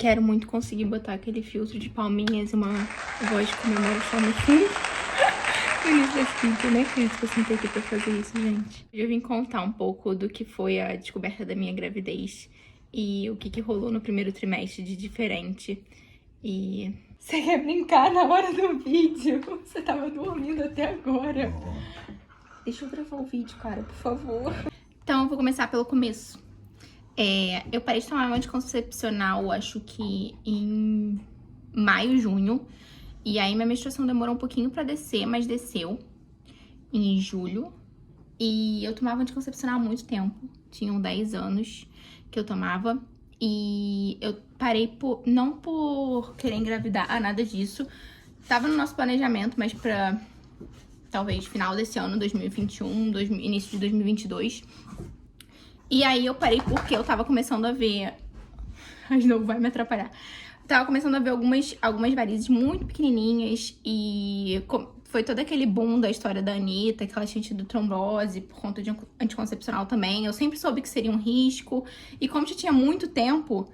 Quero muito conseguir botar aquele filtro de palminhas e uma voz de comemoração no fundo. No início desse vídeo, eu nem acredito que eu sentei aqui pra fazer isso, gente. Eu vim contar um pouco do que foi a descoberta da minha gravidez e o que rolou no primeiro trimestre de diferente. E você quer brincar na hora do vídeo? Você tava dormindo até agora. Deixa eu gravar o vídeo, cara, por favor. Então, eu vou começar pelo começo. Eu parei de tomar um anticoncepcional, acho que em maio, junho. E aí minha menstruação demorou um pouquinho pra descer, mas desceu em julho. E eu tomava anticoncepcional há muito tempo. Tinham 10 anos que eu tomava. E eu parei não por querer engravidar, nada disso. Tava no nosso planejamento, mas pra talvez final desse ano, 2021, início de 2022. E aí eu parei porque eu tava começando a ver... Ai, de novo, vai me atrapalhar. Eu tava começando a ver algumas varizes muito pequenininhas e foi todo aquele boom da história da Anitta, que ela tinha tido trombose por conta de anticoncepcional também. Eu sempre soube que seria um risco. E como já tinha muito tempo,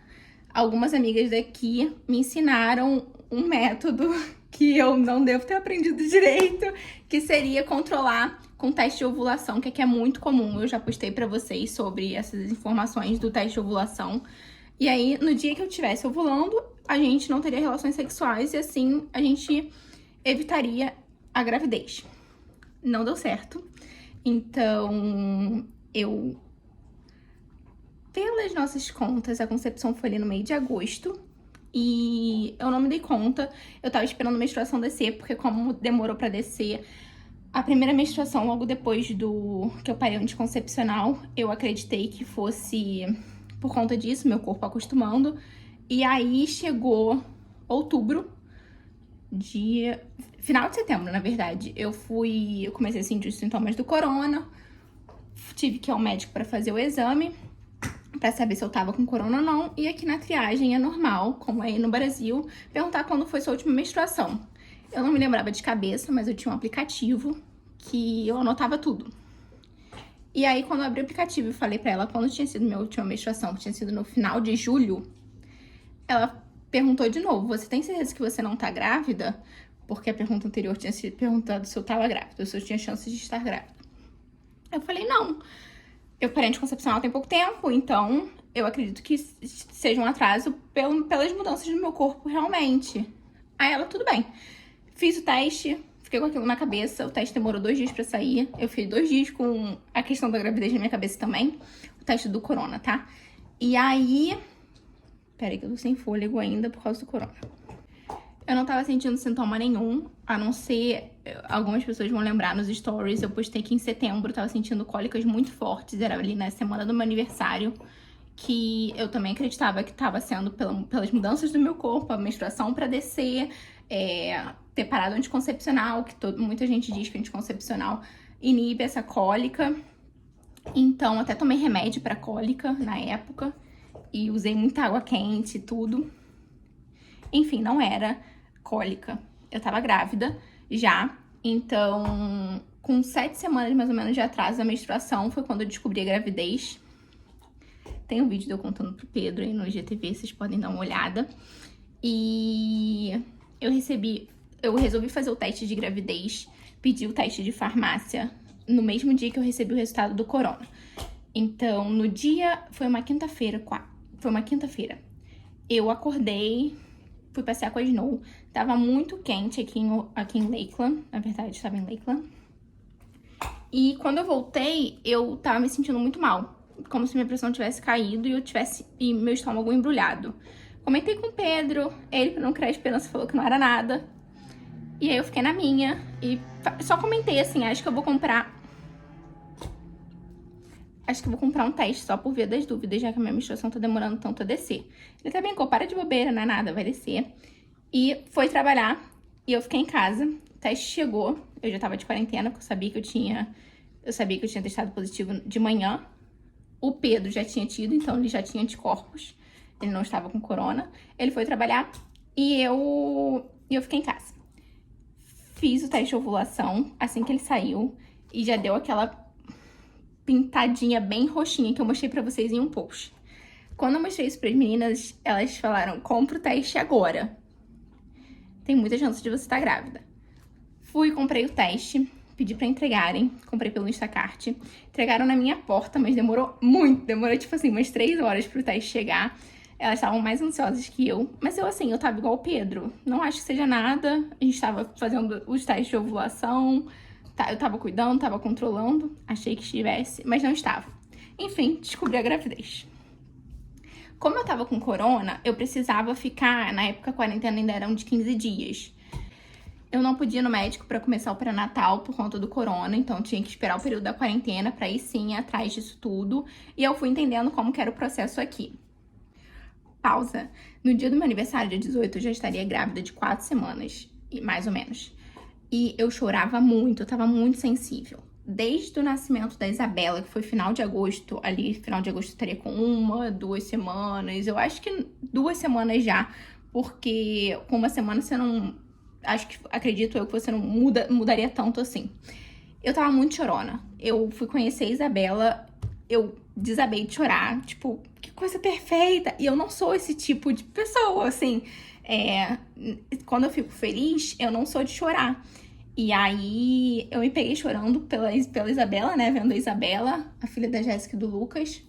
algumas amigas daqui me ensinaram um método que eu não devo ter aprendido direito, que seria controlar com teste de ovulação, que aqui é muito comum. Eu já postei pra vocês sobre essas informações do teste de ovulação. E aí, no dia que eu estivesse ovulando, a gente não teria relações sexuais e assim a gente evitaria a gravidez. Não deu certo. Então, pelas nossas contas, a concepção foi ali no meio de agosto. E eu não me dei conta. Eu tava esperando a menstruação descer, porque como demorou pra descer a primeira menstruação, logo depois do que eu parei o anticoncepcional, eu acreditei que fosse por conta disso, meu corpo acostumando. E aí chegou outubro, final de setembro, na verdade. Eu comecei a sentir os sintomas do corona, tive que ir ao médico pra fazer o exame, pra saber se eu tava com corona ou não. E aqui na triagem é normal, como é aí no Brasil, perguntar quando foi sua última menstruação. Eu não me lembrava de cabeça, mas eu tinha um aplicativo que eu anotava tudo. E aí, quando eu abri o aplicativo e falei pra ela quando tinha sido minha última menstruação, que tinha sido no final de julho, ela perguntou de novo: você tem certeza que você não tá grávida? Porque a pergunta anterior tinha sido perguntado se eu tava grávida, se eu tinha chances de estar grávida. Eu falei: não. Eu parei anticoncepcional tem pouco tempo, então eu acredito que seja um atraso pelas mudanças no meu corpo, realmente. Aí ela: tudo bem. Fiz o teste, fiquei com aquilo na cabeça. O teste demorou 2 dias pra sair. Eu fiz 2 dias com a questão da gravidez na minha cabeça também. O teste do corona, tá? E aí... Peraí que eu tô sem fôlego ainda por causa do corona. Eu não tava sentindo sintoma nenhum, a não ser... Algumas pessoas vão lembrar nos stories. Eu postei que em setembro eu tava sentindo cólicas muito fortes. Era ali na semana do meu aniversário. Que eu também acreditava que tava sendo pelas mudanças do meu corpo, a menstruação pra descer... ter parado o anticoncepcional, que muita gente diz que o anticoncepcional inibe essa cólica. Então, até tomei remédio pra cólica na época. E usei muita água quente e tudo. Enfim, não era cólica. Eu tava grávida já. Então, com 7 semanas mais ou menos de atraso da menstruação, foi quando eu descobri a gravidez. Tem um vídeo de eu contando pro Pedro aí no IGTV, vocês podem dar uma olhada. E... eu resolvi fazer o teste de gravidez, pedi o teste de farmácia no mesmo dia que eu recebi o resultado do corona. Então, no dia... foi uma quinta-feira. Eu acordei, fui passear com a Snow. Tava muito quente aqui em Lakeland. Na verdade, estava em Lakeland. E quando eu voltei, eu tava me sentindo muito mal. Como se minha pressão tivesse caído e meu estômago embrulhado. Comentei com o Pedro, ele, pra não criar esperança, falou que não era nada. E aí eu fiquei na minha e só comentei assim: acho que eu vou comprar um teste só por via das dúvidas, já que a minha menstruação tá demorando tanto a descer. Ele até brincou: para de bobeira, não é nada, vai descer. E foi trabalhar e eu fiquei em casa. O teste chegou, eu já tava de quarentena, porque eu sabia que eu tinha testado positivo de manhã. O Pedro já tinha tido, então ele já tinha anticorpos. Ele não estava com corona. Ele foi trabalhar e eu fiquei em casa. Fiz o teste de ovulação assim que ele saiu e já deu aquela pintadinha bem roxinha que eu mostrei pra vocês em um post. Quando eu mostrei isso para as meninas, elas falaram, compra o teste agora. Tem muita chance de você estar grávida. Fui, comprei o teste, pedi pra entregarem, comprei pelo Instacart. Entregaram na minha porta, mas demorou muito, demorou tipo assim umas 3 horas pro teste chegar. Elas estavam mais ansiosas que eu, mas eu tava igual o Pedro. Não acho que seja nada, a gente tava fazendo os testes de ovulação, eu tava cuidando, tava controlando, achei que estivesse, mas não estava. Enfim, descobri a gravidez. Como eu tava com corona, eu precisava ficar, na época a quarentena ainda eram de 15 dias. Eu não podia ir no médico pra começar o pré-natal por conta do corona, então tinha que esperar o período da quarentena pra ir sim atrás disso tudo. E eu fui entendendo como que era o processo aqui. Pausa. No dia do meu aniversário, dia 18, eu já estaria grávida de 4 semanas, mais ou menos. E eu chorava muito, eu tava muito sensível. Desde o nascimento da Isabela, que foi final de agosto, ali, final de agosto eu estaria com 1, 2 semanas. Eu acho que 2 semanas já, porque com 1 semana você não... acredito eu que você não mudaria tanto assim. Eu tava muito chorona. Eu fui conhecer a Isabela, eu desabei de chorar, tipo, que coisa perfeita. E eu não sou esse tipo de pessoa, assim. Quando eu fico feliz, eu não sou de chorar. E aí, eu me peguei chorando pela Isabela, né? Vendo a Isabela, a filha da Jéssica e do Lucas.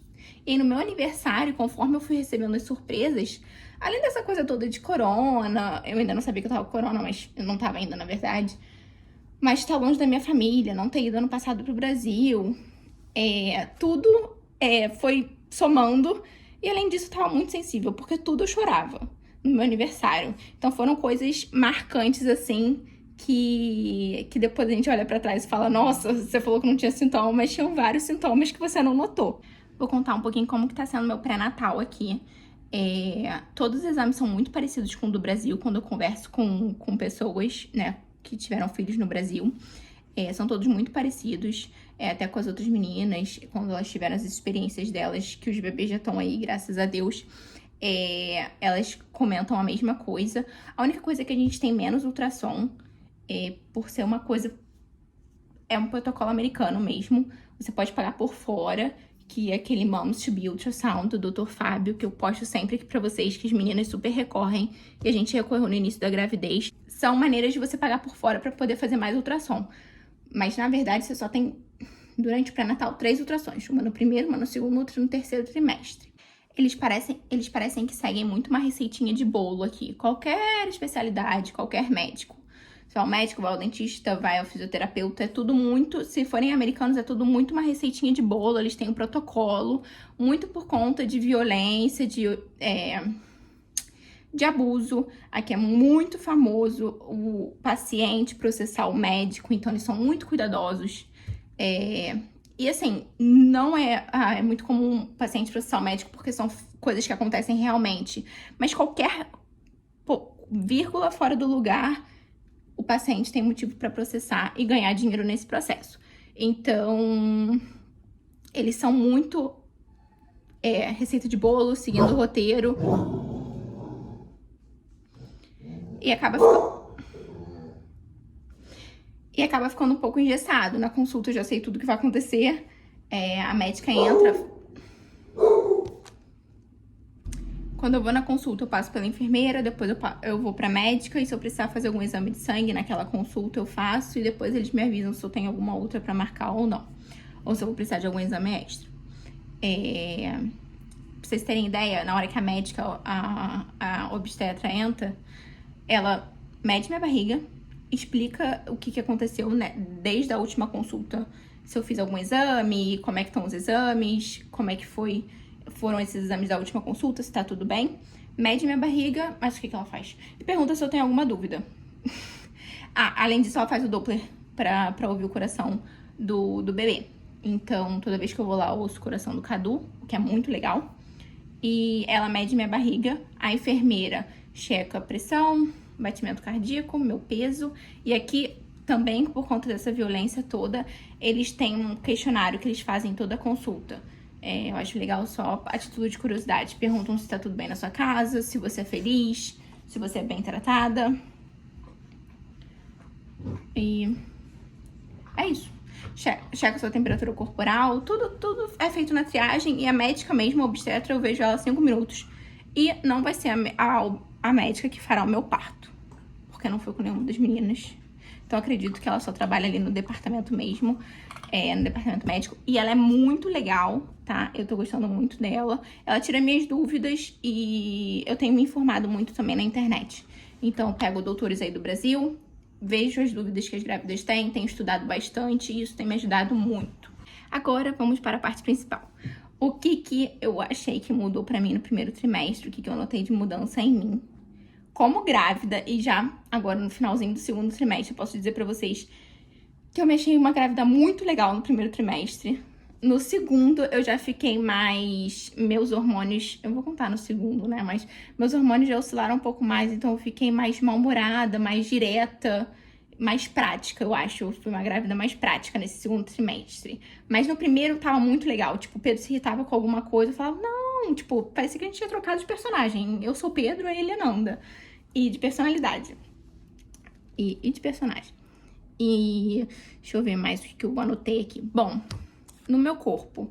E no meu aniversário, conforme eu fui recebendo as surpresas, além dessa coisa toda de corona, eu ainda não sabia que eu tava com corona, mas eu não tava ainda, na verdade. Mas tá longe da minha família, não ter ido ano passado pro Brasil. Tudo foi somando. E além disso, eu tava muito sensível, porque tudo eu chorava no meu aniversário. Então foram coisas marcantes, assim, que depois a gente olha pra trás e fala, nossa, você falou que não tinha sintoma, mas tinham vários sintomas que você não notou. Vou contar um pouquinho como que tá sendo meu pré-natal aqui. Todos os exames são muito parecidos com o do Brasil, quando eu converso com pessoas, né, que tiveram filhos no Brasil. São todos muito parecidos, até com as outras meninas, quando elas tiveram as experiências delas, que os bebês já estão aí, graças a Deus. Elas comentam a mesma coisa. A única coisa é que a gente tem menos ultrassom, por ser uma coisa... É um protocolo americano mesmo. Você pode pagar por fora, que é aquele Moms to Be Ultrasound do Dr. Fábio, que eu posto sempre aqui pra vocês, que as meninas super recorrem, e a gente recorreu no início da gravidez. São maneiras de você pagar por fora pra poder fazer mais ultrassom. Mas, na verdade, você só tem, durante o pré-natal, 3 ultrassons. Uma no primeiro, uma no segundo, outra no terceiro trimestre. Eles parecem que seguem muito uma receitinha de bolo aqui. Qualquer especialidade, qualquer médico. Se vai ao médico, vai ao dentista, vai ao fisioterapeuta, é tudo muito... Se forem americanos, é tudo muito uma receitinha de bolo. Eles têm um protocolo, muito por conta de violência, de abuso. Aqui é muito famoso o paciente processar o médico, então eles são muito cuidadosos. E assim, não é muito comum o paciente processar o médico, porque são coisas que acontecem realmente. Mas qualquer vírgula fora do lugar, o paciente tem motivo para processar e ganhar dinheiro nesse processo. Então, eles são muito receita de bolo, seguindo o roteiro. E acaba ficando um pouco engessado. Na consulta eu já sei tudo que vai acontecer. A médica entra. Quando eu vou na consulta, eu passo pela enfermeira, depois eu vou pra médica, e se eu precisar fazer algum exame de sangue naquela consulta, eu faço, e depois eles me avisam se eu tenho alguma outra pra marcar ou não. Ou se eu vou precisar de algum exame extra. Pra vocês terem ideia, na hora que a médica, a obstetra entra, ela mede minha barriga, explica o que aconteceu, né, desde a última consulta, se eu fiz algum exame, como é que estão os exames, como é que foram esses exames da última consulta, se tá tudo bem. Mede minha barriga, mas o que ela faz? E pergunta se eu tenho alguma dúvida. Além disso, ela faz o Doppler pra ouvir o coração do bebê. Então, toda vez que eu vou lá, eu ouço o coração do Cadu, o que é muito legal. E ela mede minha barriga, a enfermeira checa a pressão, batimento cardíaco, meu peso. E aqui, também, por conta dessa violência toda, eles têm um questionário que eles fazem toda a consulta. Eu acho legal só a título de curiosidade. Perguntam se tá tudo bem na sua casa, se você é feliz, se você é bem tratada. E é isso. checa sua temperatura corporal, tudo é feito na triagem. E a médica mesmo, a obstetra, eu vejo ela 5 minutos. E não vai ser a médica que fará o meu parto, porque não foi com nenhuma das meninas. Então, acredito que ela só trabalha ali no departamento mesmo, no departamento médico. E ela é muito legal, tá? Eu tô gostando muito dela. Ela tira minhas dúvidas e eu tenho me informado muito também na internet. Então, eu pego doutores aí do Brasil, vejo as dúvidas que as grávidas têm, tenho estudado bastante e isso tem me ajudado muito. Agora, vamos para a parte principal. O que eu achei que mudou pra mim no primeiro trimestre, o que eu notei de mudança em mim. Como grávida e já agora no finalzinho do segundo trimestre, eu posso dizer pra vocês que eu me achei uma grávida muito legal no primeiro trimestre. No segundo, eu já fiquei mais... Meus hormônios... Eu vou contar no segundo, né? Mas meus hormônios já oscilaram um pouco mais, então eu fiquei mais mal-humorada, mais direta, mais prática, eu acho. Eu fui uma grávida mais prática nesse segundo trimestre. Mas no primeiro tava muito legal. Tipo, o Pedro se irritava com alguma coisa, eu falava, não, tipo, parecia que a gente tinha trocado de personagem. Eu sou o Pedro, ele é Nanda. E de personalidade. E de personagem. E deixa eu ver mais o que eu anotei aqui. Bom, no meu corpo,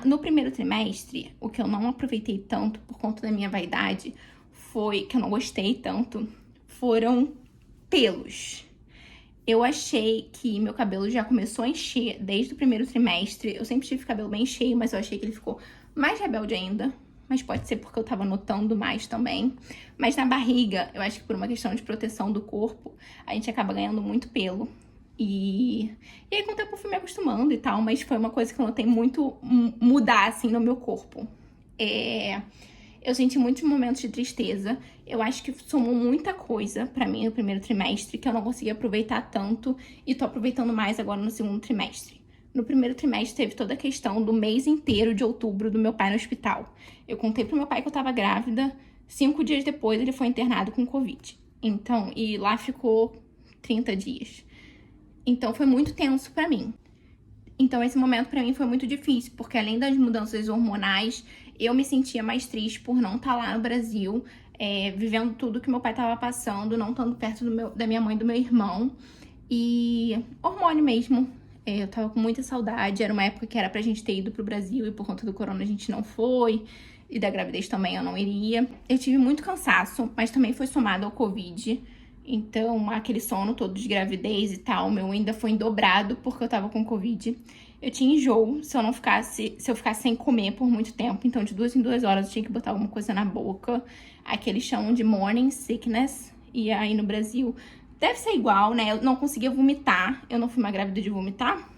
no primeiro trimestre, o que eu não aproveitei tanto por conta da minha vaidade foi, que eu não gostei tanto, foram pelos. Eu achei que meu cabelo já começou a encher desde o primeiro trimestre. Eu sempre tive cabelo bem cheio, mas eu achei que ele ficou mais rebelde ainda. Mas pode ser porque eu tava notando mais também. Mas na barriga, eu acho que por uma questão de proteção do corpo, a gente acaba ganhando muito pelo. E aí com o tempo eu fui me acostumando e tal, mas foi uma coisa que eu notei muito mudar, assim, no meu corpo. Eu senti muitos momentos de tristeza. Eu acho que somou muita coisa pra mim no primeiro trimestre, que eu não consegui aproveitar tanto e tô aproveitando mais agora no segundo trimestre. No primeiro trimestre teve toda a questão do mês inteiro de outubro do meu pai no hospital. Eu contei pro meu pai que eu tava grávida, 5 dias depois ele foi internado com Covid. Então, e lá ficou 30 dias. Então foi muito tenso pra mim. Então esse momento pra mim foi muito difícil, porque além das mudanças hormonais, eu me sentia mais triste por não estar lá no Brasil, vivendo tudo que meu pai tava passando, não estando perto da minha mãe e do meu irmão. E hormônio mesmo. Eu tava com muita saudade, era uma época que era pra gente ter ido pro Brasil e por conta do corona a gente não foi. E da gravidez também eu não iria. Eu tive muito cansaço, mas também foi somado ao Covid. Então, aquele sono todo de gravidez e tal, meu ainda foi dobrado porque eu tava com Covid. Eu tinha enjoo se eu ficasse sem comer por muito tempo. Então, de 2 em 2 horas eu tinha que botar alguma coisa na boca. Aqui eles chamam de morning sickness. E aí no Brasil deve ser igual, né? Eu não conseguia vomitar. Eu não fui uma grávida de vomitar.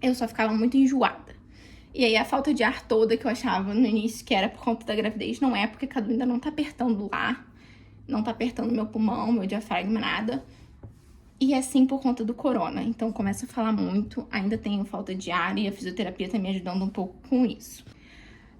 Eu só ficava muito enjoada. E aí a falta de ar toda que eu achava no início que era por conta da gravidez, não é, porque Cadu ainda não tá apertando lá. Não tá apertando meu pulmão, meu diafragma, nada. E é sim por conta do corona. Então começo a falar muito, ainda tenho falta de ar e a fisioterapia tá me ajudando um pouco com isso.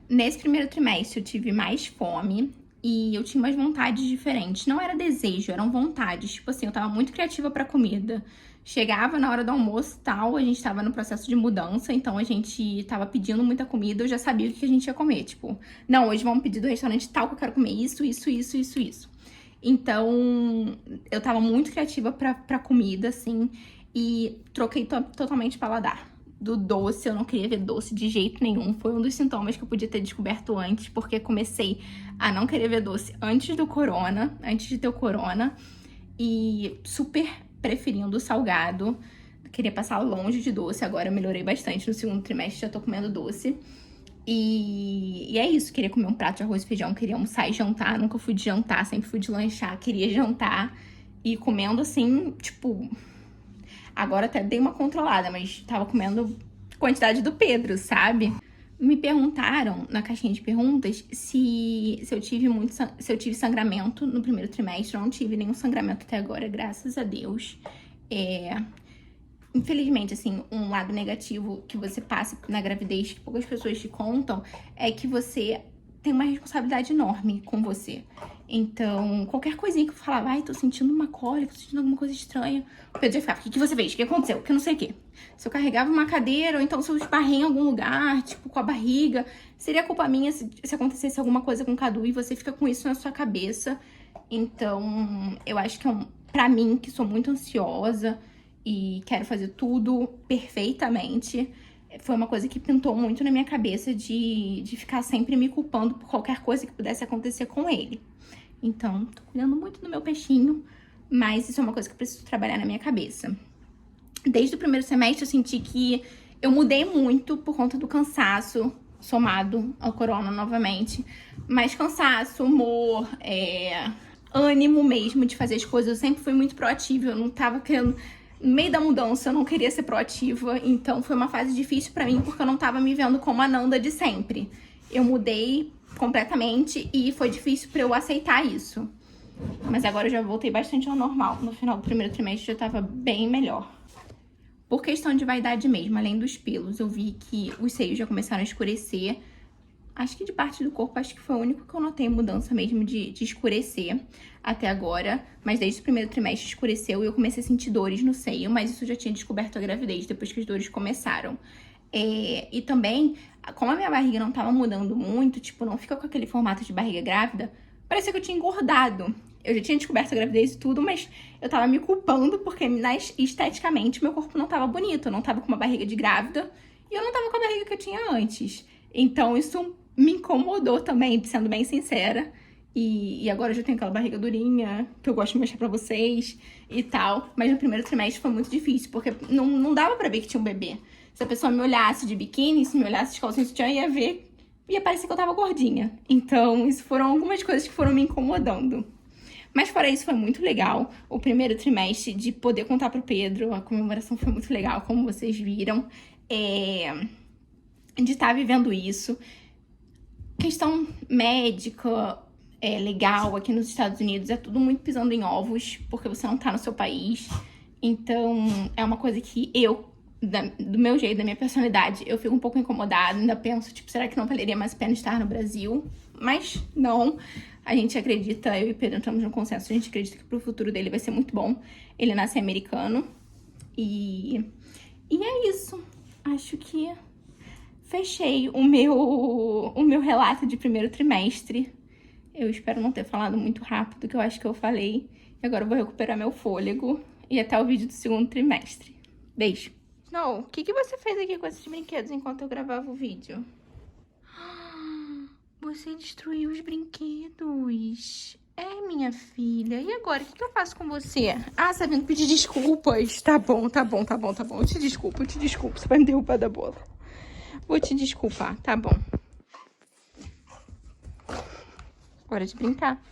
Nesse primeiro trimestre eu tive mais fome e eu tinha umas vontades diferentes. Não era desejo, eram vontades. Tipo assim, eu tava muito criativa pra comida. Chegava na hora do almoço e tal, a gente tava no processo de mudança, então a gente tava pedindo muita comida, eu já sabia o que a gente ia comer. Tipo, não, hoje vamos pedir do restaurante tal que eu quero comer isso. Então, eu tava muito criativa pra comida, assim, e troquei totalmente paladar. Do doce, eu não queria ver doce de jeito nenhum. Foi um dos sintomas que eu podia ter descoberto antes, porque comecei a não querer ver doce antes do corona, antes de ter o corona, e super preferindo o salgado. Queria passar longe de doce, agora eu melhorei bastante no segundo trimestre, já tô comendo doce. E é isso, queria comer um prato de arroz e feijão, queria almoçar e jantar, nunca fui de jantar, sempre fui de lanchar, queria jantar. E comendo assim, tipo... Agora até dei uma controlada, mas tava comendo quantidade do Pedro, sabe? Me perguntaram na caixinha de perguntas se eu tive sangramento no primeiro trimestre. Eu não tive nenhum sangramento até agora, graças a Deus. Infelizmente, assim, um lado negativo que você passa na gravidez, que poucas pessoas te contam, é que você tem uma responsabilidade enorme com você. Então, qualquer coisinha que eu falava, ai, tô sentindo uma cólica, tô sentindo alguma coisa estranha, o Pedro já ficava, o que você fez? O que aconteceu? O que não sei o quê. Se eu carregava uma cadeira, ou então se eu esbarrei em algum lugar, tipo, com a barriga, seria culpa minha se acontecesse alguma coisa com o Cadu e você fica com isso na sua cabeça. Então, eu acho que pra mim, que sou muito ansiosa e quero fazer tudo perfeitamente. Foi uma coisa que pintou muito na minha cabeça de ficar sempre me culpando por qualquer coisa que pudesse acontecer com ele. Então, tô cuidando muito do meu peixinho, mas isso é uma coisa que eu preciso trabalhar na minha cabeça. Desde o primeiro semestre eu senti que eu mudei muito por conta do cansaço, somado ao corona novamente. Mas cansaço, humor, ânimo mesmo de fazer as coisas. Eu sempre fui muito proativa, eu não tava querendo... No meio da mudança, eu não queria ser proativa, então foi uma fase difícil pra mim, porque eu não tava me vendo como a Nanda de sempre. Eu mudei completamente e foi difícil pra eu aceitar isso. Mas agora eu já voltei bastante ao normal. No final do primeiro trimestre eu já tava bem melhor. Por questão de vaidade mesmo, além dos pelos, eu vi que os seios já começaram a escurecer. Acho que de parte do corpo, acho que foi o único que eu notei mudança mesmo de escurecer até agora. Mas desde o primeiro trimestre escureceu e eu comecei a sentir dores no seio. Mas isso eu já tinha descoberto a gravidez, depois que as dores começaram. E também, como a minha barriga não tava mudando muito, tipo, não fica com aquele formato de barriga grávida, parecia que eu tinha engordado. Eu já tinha descoberto a gravidez e tudo, mas eu tava me culpando porque esteticamente meu corpo não tava bonito. Eu não tava com uma barriga de grávida e eu não tava com a barriga que eu tinha antes. Então isso me incomodou também, sendo bem sincera. E agora eu já tenho aquela barriga durinha, que eu gosto de mostrar pra vocês e tal. Mas no primeiro trimestre foi muito difícil, porque não dava pra ver que tinha um bebê. Se a pessoa me olhasse de biquíni, se me olhasse de calcinha sutiã, ia parecer que eu tava gordinha. Então, isso foram algumas coisas que foram me incomodando. Mas fora isso, foi muito legal. O primeiro trimestre de poder contar pro Pedro, a comemoração foi muito legal, como vocês viram. De estar vivendo isso. Questão médica, legal, aqui nos Estados Unidos é tudo muito pisando em ovos, porque você não tá no seu país. Então, é uma coisa que eu, do meu jeito, da minha personalidade, eu fico um pouco incomodada, ainda penso, tipo, será que não valeria mais a pena estar no Brasil? Mas não, a gente acredita, eu e o Pedro entramos num consenso, a gente acredita que pro futuro dele vai ser muito bom. Ele nasce americano e é isso. Acho que fechei o meu relato de primeiro trimestre. Eu espero não ter falado muito rápido, que eu acho que eu falei. E agora eu vou recuperar meu fôlego e até o vídeo do segundo trimestre. Beijo! Snow, o que você fez aqui com esses brinquedos enquanto eu gravava o vídeo? Você destruiu os brinquedos. Minha filha. E agora, o que eu faço com você? Ah, você tá vindo pedir desculpas. Tá bom. Eu te desculpo. Você vai me derrubar da bola. Vou te desculpar, tá bom. Hora de brincar.